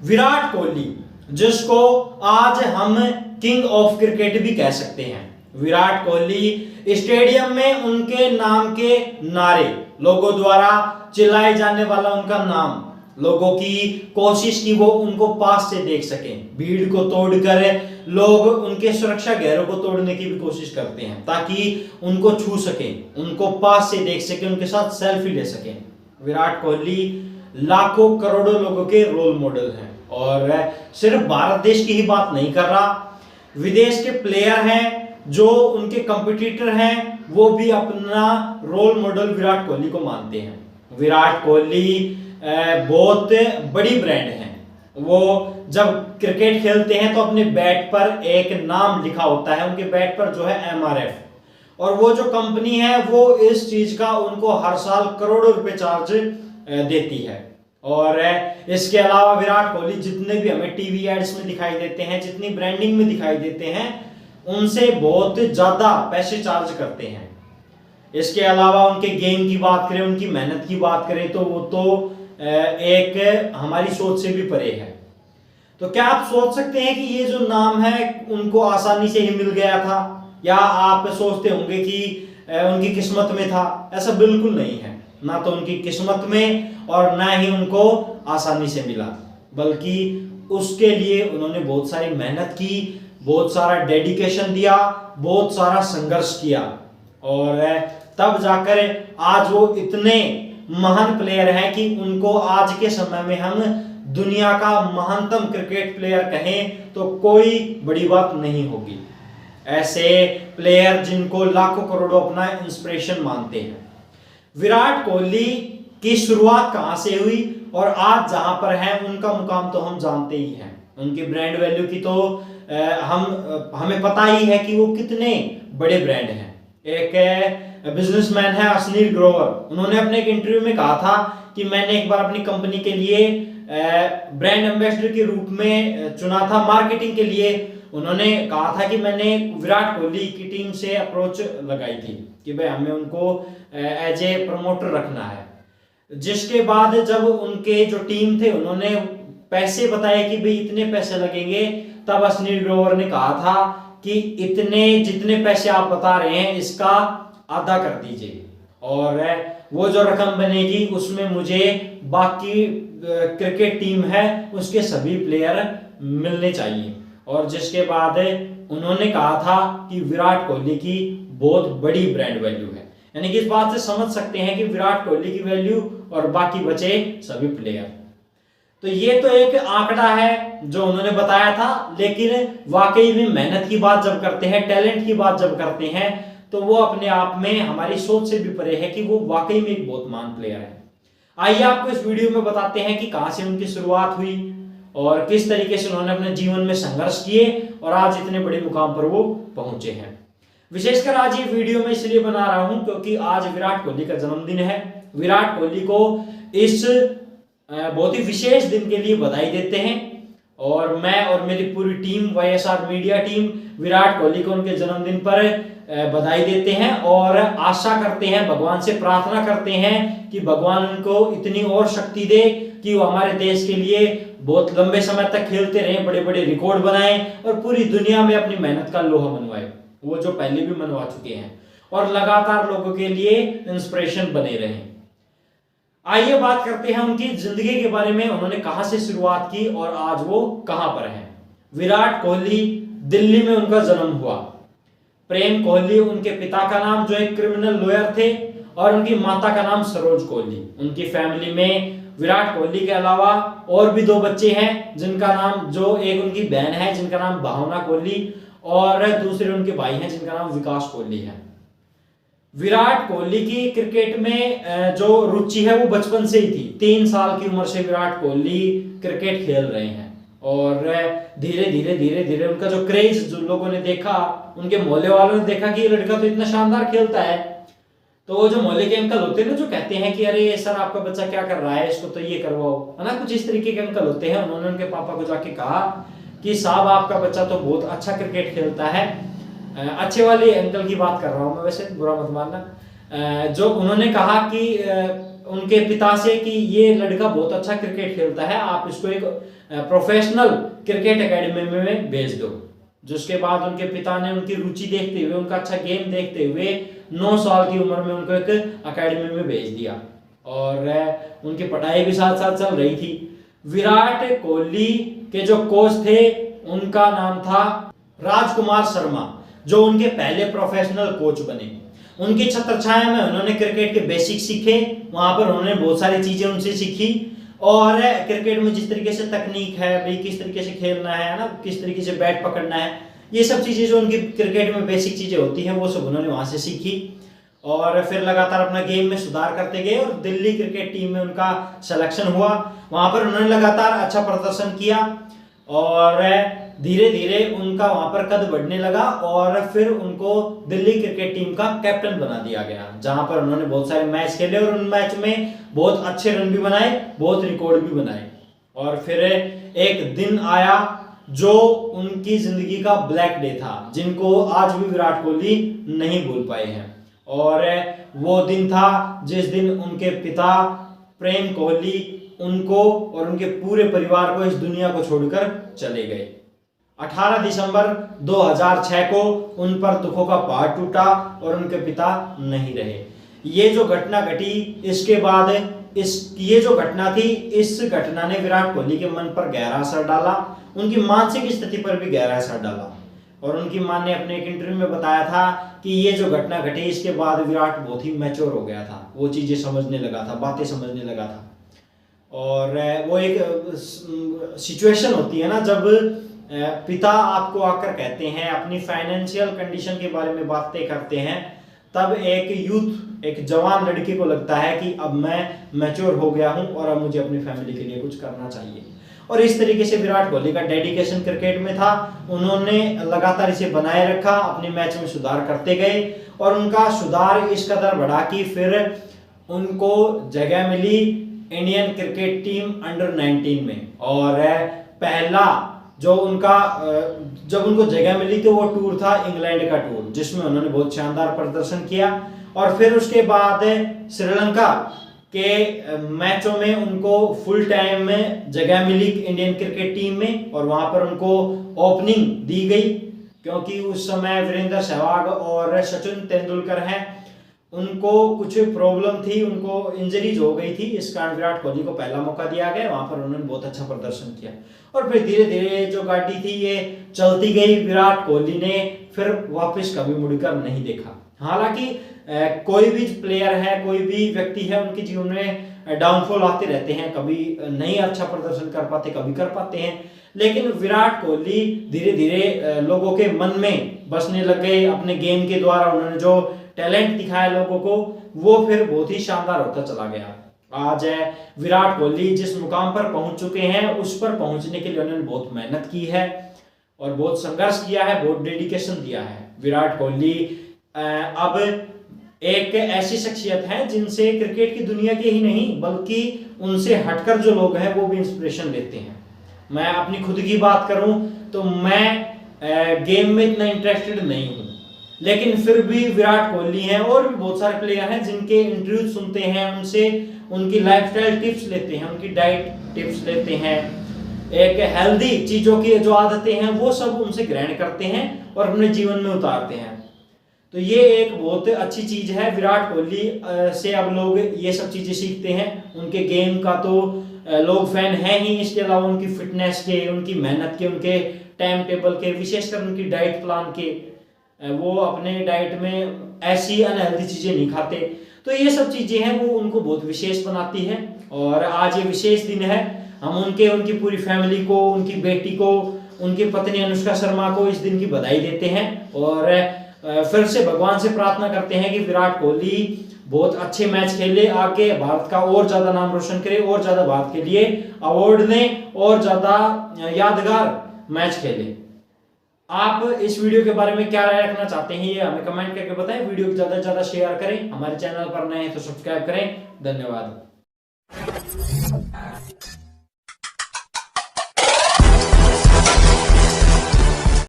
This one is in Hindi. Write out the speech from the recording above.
विराट कोहली, जिसको आज हम किंग ऑफ क्रिकेट भी कह सकते हैं। विराट कोहली स्टेडियम में उनके नाम के नारे, लोगों द्वारा चिल्लाए जाने वाला उनका नाम, लोगों की कोशिश की वो उनको पास से देख सकें। भीड़ को तोड़कर लोग उनके सुरक्षा घेरों को तोड़ने की भी कोशिश करते हैं ताकि उनको छू सकें, उनको पास से देख सकें, उनके साथ सेल्फी ले सकें। विराट कोहली लाखों करोड़ों लोगों के रोल मॉडल हैं और सिर्फ भारत देश की ही बात नहीं कर रहा, विदेश के प्लेयर हैं जो उनके कंपटीटर हैं वो भी अपना रोल मॉडल विराट कोहली को मानते हैं। विराट कोहली बहुत बड़ी ब्रांड है। वो जब क्रिकेट खेलते हैं तो अपने बैट पर एक नाम लिखा होता है, उनके बैट पर जो है MRF, और वो जो कंपनी है वो इस चीज का उनको हर साल करोड़ों रुपए चार्ज देती है। और इसके अलावा विराट कोहली जितने भी हमें टीवी एड्स में दिखाई देते हैं, जितनी ब्रांडिंग में दिखाई देते हैं, उनसे बहुत ज्यादा पैसे चार्ज करते हैं। इसके अलावा उनके गेम की बात करें, उनकी मेहनत की बात करें तो वो तो एक हमारी सोच से भी परे है। तो क्या आप सोच सकते हैं कि ये जो नाम है उनको आसानी से ही मिल गया था, या आप सोचते होंगे कि उनकी किस्मत में था? ऐसा बिल्कुल नहीं है, ना तो उनकी किस्मत में और ना ही उनको आसानी से मिला, बल्कि उसके लिए उन्होंने बहुत सारी मेहनत की, बहुत सारा डेडिकेशन दिया, बहुत सारा संघर्ष किया, और तब जाकर आज वो इतने महान प्लेयर हैं कि उनको आज के समय में हम दुनिया का महानतम क्रिकेट प्लेयर कहें तो कोई बड़ी बात नहीं होगी। ऐसे प्लेयर जिनको लाखों करोड़ों अपना इंस्पिरेशन मानते हैं। विराट कोहली की शुरुआत कहां से हुई और आज जहां पर है उनका मुकाम तो हम जानते ही हैं। उनकी ब्रांड वैल्यू की तो हमें पता ही है कि वो कितने बड़े ब्रांड हैं। एक बिजनेसमैन है अश्नीर ग्रोवर, उन्होंने अपने एक इंटरव्यू में कहा था कि मैंने एक बार अपनी कंपनी के लिए ब्रांड एम्बेसडर के रूप में चुना था मार्केटिंग के लिए। उन्होंने कहा था कि मैंने विराट कोहली की टीम से अप्रोच लगाई थी कि भाई हमें उनको एज ए प्रमोटर रखना है। जिसके बाद जब उनके जो टीम थे उन्होंने पैसे बताए कि भाई इतने पैसे लगेंगे, तब अश्नीर ग्रोवर ने कहा था कि इतने जितने पैसे आप बता रहे हैं इसका आधा कर दीजिए, और वो जो रकम बनेगी उसमें मुझे बाकी क्रिकेट टीम है उसके सभी प्लेयर मिलने चाहिए। और जिसके बाद उन्होंने कहा था कि विराट कोहली की बहुत बड़ी ब्रांड वैल्यू है। यानी कि इस बात से समझ सकते हैं कि विराट कोहली की वैल्यू और बाकी बचे सभी प्लेयर। तो ये तो एक आंकड़ा है जो उन्होंने बताया था, लेकिन वाकई में मेहनत की बात जब करते हैं, टैलेंट की बात जब करते हैं, तो वो अपने आप में हमारी सोच से भी परे है कि वो वाकई में एक बहुत महान प्लेयर है। आइए आपको इस वीडियो में बताते हैं कि कहां से उनकी शुरुआत हुई और किस तरीके से उन्होंने अपने जीवन में संघर्ष किए और आज इतने बड़े मुकाम पर वो पहुंचे हैं। विशेषकर आज ये वीडियो मैं इसलिए बना रहा हूं क्योंकि आज विराट कोहली का जन्मदिन है। विराट कोहली को इस बहुत ही विशेष दिन के लिए बधाई देते हैं, और मैं और मेरी पूरी team YSR media team Virat Kohli को उनके जन्मदिन पर बधाई देते हैं और आशा करते हैं, भगवान से प्रार्थना करते हैं कि भगवान उनको इतनी और शक्ति दे कि वो हमारे देश के लिए बहुत लंबे समय तक खेलते रहें, बड़े बड़े रिकॉर्ड बनाएं और पूरी दुनिया में अपनी मेहनत का लोहा मनवाए, वो जो पहले भी मनवा चुके हैं, और लगातार लोगों के लिए इंस्पिरेशन बने रहें। आइए बात करते हैं उनकी जिंदगी के बारे में, उन्होंने कहां से शुरुआत की और आज वो कहां पर हैं। विराट कोहली, दिल्ली में उनका जन्म हुआ। प्रेम कोहली उनके पिता का नाम, जो एक क्रिमिनल लॉयर थे, और उनकी माता का नाम सरोज कोहली। उनकी फैमिली में विराट कोहली के अलावा और भी 2 बच्चे हैं जिनका नाम, जो एक उनकी बहन है जिनका नाम भावना कोहली और दूसरे उनके भाई हैं जिनका नाम विकास कोहली है। विराट कोहली की क्रिकेट में जो रुचि है वो बचपन से ही थी। 3 साल की उम्र से विराट कोहली क्रिकेट खेल रहे हैं और धीरे धीरे उनका जो क्रेज, जो लोगों ने देखा, उनके मोहल्ले वालों ने देखा कि ये लड़का तो इतना शानदार खेलता है, तो वो जो मोहल्ले के अंकल होते हैं ना, जो कहते हैं कि अरे सर आपका बच्चा क्या कर रहा है, इसको तो ये करवाओ, है ना, कुछ इस तरीके के अंकल होते हैं। उन्होंने उनके पापा को जाके कहा कि साहब आपका बच्चा तो बहुत अच्छा क्रिकेट खेलता है। अच्छे वाले अंकल की बात कर रहा हूं मैं, वैसे बुरा मत मानना। जो उन्होंने कहा कि उनके पिता से कि ये लड़का बहुत अच्छा क्रिकेट खेलता है, आप इसको एक प्रोफेशनल क्रिकेट एकेडमी में भेज दो। जिसके बाद उनके पिता ने उनकी रुचि देखते हुए, उनका अच्छा गेम देखते हुए 9 साल की उम्र में उनको एक एकेडमी में भेज दिया और उनकी पढ़ाई भी साथ साथ चल रही थी। विराट कोहली के जो कोच थे उनका नाम था राजकुमार शर्मा, जो उनके पहले प्रोफेशनल कोच बने। उनकी छत्रछाया में उन्होंने क्रिकेट के बेसिक सीखे, वहां पर उन्होंने बहुत सारी चीजें उनसे सीखी और क्रिकेट में जिस तरीके से तकनीक है भाई, किस तरीके से खेलना है ना, किस तरीके से बैट पकड़ना है, ये सब चीजें जो उनकी क्रिकेट में बेसिक चीजें होती हैं वो सब उन्होंने वहां से सीखी और फिर लगातार अपना गेम में सुधार करते गए और दिल्ली क्रिकेट टीम में उनका सिलेक्शन हुआ। वहां पर उन्होंने लगातार अच्छा प्रदर्शन किया और धीरे धीरे उनका वहां पर कद बढ़ने लगा और फिर उनको दिल्ली क्रिकेट टीम का कैप्टन बना दिया गया, जहां पर उन्होंने बहुत सारे मैच खेले और उन मैच में बहुत अच्छे रन भी बनाए, बहुत रिकॉर्ड भी बनाए। और फिर एक दिन आया जो उनकी जिंदगी का ब्लैक डे था, जिनको आज भी विराट कोहली नहीं भूल पाए हैं। और वो दिन था जिस दिन उनके पिता प्रेम कोहली उनको और उनके पूरे परिवार को इस दुनिया को छोड़कर चले गए। 18 दिसंबर 2006 को उन पर दुखों का पहाड़ टूटा और उनके पिता नहीं रहे। ये जो घटना घटी, इसके बाद ये जो घटना थी, इस घटना ने विराट कोहली के मन पर गहरा असर डाला, उनकी मानसिक स्थिति पर भी गहरा असर डाला। और उनकी मां ने अपने एक इंटरव्यू में बताया था कि ये जो घटना घटी इसके बाद विराट बहुत ही मैच्योर हो गया था, वो चीजें समझने लगा था, बातें समझने लगा था। और वो एक सिचुएशन होती है ना, जब पिता आपको आकर कहते हैं, अपनी फाइनेंशियल कंडीशन के बारे में बातें करते हैं, तब एक जवान लड़के को लगता है कि अब मैं मैच्योर हो गया हूं और अब मुझे अपनी फैमिली के लिए कुछ करना चाहिए। और इस तरीके से विराट कोहली का डेडिकेशन क्रिकेट में था, उन्होंने लगातार इसे बनाए रखा, अपने मैच में सुधार करते गए और उनका सुधार इस कदर बढ़ा कि फिर उनको जगह मिली इंडियन क्रिकेट टीम अंडर 19 में। और पहला जो उनका जब उनको जगह मिली तो वो टूर था इंग्लैंड का टूर, जिसमें उन्होंने बहुत शानदार प्रदर्शन किया। और फिर उसके बाद श्रीलंका के मैचों में उनको फुल टाइम में जगह मिली इंडियन क्रिकेट टीम में और वहां पर उनको ओपनिंग दी गई, क्योंकि उस समय वीरेंद्र सहवाग और सचिन तेंदुलकर हैं, उनको कुछ प्रॉब्लम थी, उनको इंजरीज हो गई थी, इस कारण विराट कोहली को पहला मौका दिया गया। वहां पर उन्होंने बहुत अच्छा प्रदर्शन किया और फिर धीरे धीरे जो गाड़ी थी ये चलती गई। विराट कोहली ने फिर वापस कभी मुड़कर नहीं देखा। हालांकि कोई भी प्लेयर है, कोई भी व्यक्ति है, उनके जीवन में डाउनफॉल आते रहते हैं, कभी नहीं अच्छा प्रदर्शन कर पाते, कभी कर पाते हैं, लेकिन विराट कोहली धीरे धीरे लोगों के मन में बसने लग गए। अपने गेम के द्वारा उन्होंने जो टैलेंट दिखाया लोगों को, वो फिर बहुत ही शानदार होता चला गया। आज विराट कोहली जिस मुकाम पर पहुंच चुके हैं, उस पर पहुंचने के लिए उन्होंने बहुत मेहनत की है और बहुत संघर्ष किया है, बहुत डेडिकेशन दिया है। विराट कोहली अब एक ऐसी शख्सियत है जिनसे क्रिकेट की दुनिया के ही नहीं बल्कि उनसे हटकर जो लोग हैं वो भी इंस्पिरेशन लेते हैं। मैं अपनी खुद की बात करूं तो मैं गेम में इतना इंटरेस्टेड नहीं हूं, लेकिन फिर भी विराट कोहली हैं और भी बहुत सारे प्लेयर हैं जिनके इंटरव्यू सुनते हैं, उनसे उनकी लाइफस्टाइल टिप्स लेते हैं, उनकी डाइट टिप्स लेते हैं, एक हेल्दी चीजों की जो आदतें हैं वो सब उनसे ग्रहण करते हैं और अपने जीवन में उतारते हैं। तो ये एक बहुत अच्छी चीज है। विराट कोहली से अब लोग ये सब चीजें सीखते हैं। उनके गेम का तो लोग फैन हैं ही, इसके अलावा उनकी फिटनेस के, उनकी मेहनत के, उनके टाइम टेबल के, विशेषकर उनकी डाइट प्लान के, वो अपने डाइट में ऐसी अनहेल्दी चीजें नहीं खाते। तो ये सब चीजें हैं वो उनको बहुत विशेष बनाती है। और आज ये विशेष दिन है, हम उनकी पूरी फैमिली को, उनकी बेटी को, उनकी पत्नी अनुष्का शर्मा को इस दिन की बधाई देते हैं और फिर से भगवान से प्रार्थना करते हैं कि विराट कोहली बहुत अच्छे मैच खेले, आगे भारत का और ज्यादा नाम रोशन करे और ज्यादा भारत के लिए अवार्ड लें और ज्यादा यादगार मैच खेले। आप इस वीडियो के बारे में क्या राय रखना चाहते हैं ये हमें कमेंट करके बताएं। वीडियो को ज्यादा से ज्यादा शेयर करें, हमारे चैनल पर नए हैं तो सब्सक्राइब करें। धन्यवाद।